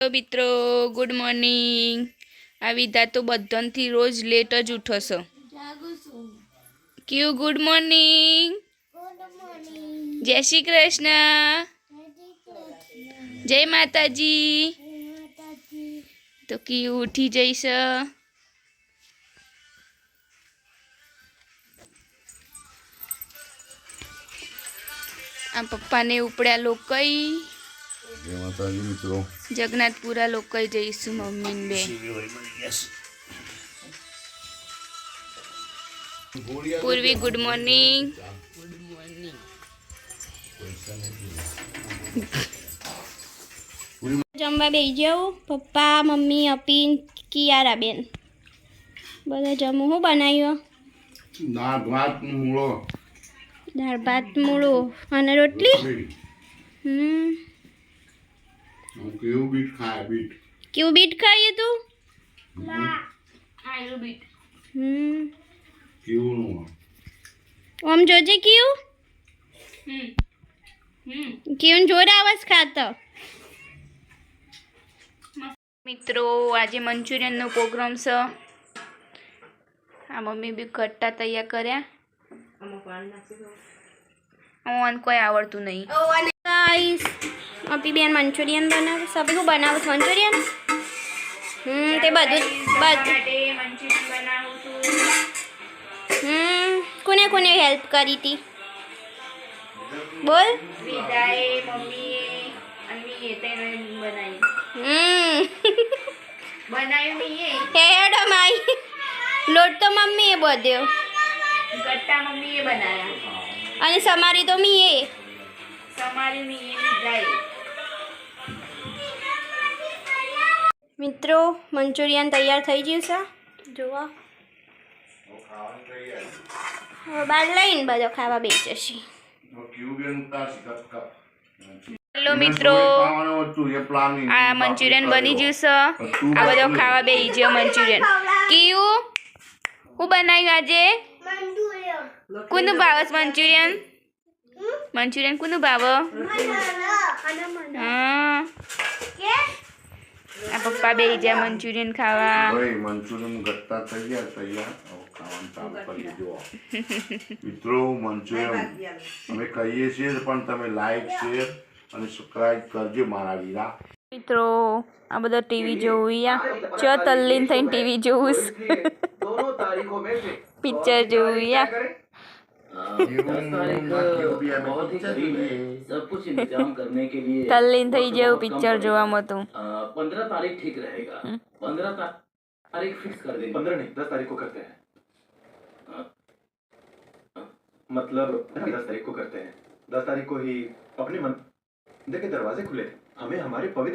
તો મિત્રો good morning. આ વિધા તો બધાથી રોજ લેટ જ ઉઠશે। ક્યુ ગુડ મોર્નિંગ। જય શ્રી કૃષ્ણ। જય માતાજી। તો ક્યુ ઉઠી જઈશ। આ પપ્પાને ઉપડ્યા લોકઈ जगन्नाथपुरा लोग जईसु मम्मी बे। पूर्वी गुड मॉर्निंग। जमवा बेही जाओ पप्पा मम्मी अपीन कियारा बेन बधा जमो। हूँ बनाव्यो? दाळ भात मूळो अने रोटली। क्यों बीट खाई तू? ओम जोजे क्यों क्यों जोर आवाज खाता। मित्रों आज मंचूरियन नो प्रोग्राम छ। आ मम्मी भी खट्टा तैयार कर्या। अमन कोई आवड़तु नहीं। गाइस अपी बेन मंचूरियन बनावे। सभी को बनावे मंचूरियन। ते बधु मंचूरियन बनावुं छुं। कोने कोने हेल्प करी थी बोल? विदाए मम्मीए अन्नी ये तेने बनाई। बनाई मीए हेडो माई लोट तो मम्मीए बध्यो। गट्टा मम्मीए बनाया अने समारी तो मीए। समारी मीए विदाए। मित्रों मंचूरियन तैयार थई गयुं छे। जोवा હવે બાર લઈને બધો ખાવા બેસી જશે। हेलो मित्रों आ मंचूरियन बनी गयुं छे। आ બધો खावा બેસી गयो मंचूरियन। क्यू હું બનાવ્યું આજે? કોનું ભાવે મંચુરિયન? મંચુરિયન કોનું ભાવે? हाँ आ पप्पा बेही जा मंचूरियन खावा। मंचूरियन गट्टा થઈ ગયા તૈયાર। હવે ખાવાનું ચાલુ કરી દો મિત્રો। મંચુરિયન અમે કહીએ છીએ પણ તમે લાઈક શેર અને સબસ્ક્રાઇબ કરજો મારા વીરા મિત્રો। આ બધા ટીવી જોઉયા ચ તલ્લીન થઈને ટીવી જોઉસ। પિક્ચર જોઉયા। सब कुछ इंतजाम करने के लिए तल्लीन थई जेव पिक्चर जोवा मतो। 15 तारीख ठीक रहेगा। 15 तारीख फिक्स कर देंगे। 15 नहीं 10 तारीख को करते हैं। मतलब 10 तारीख को करते हैं। 10 तारीख को ही अपने मंदिर के दरवाजे खुले। हमें हमारे पवित्र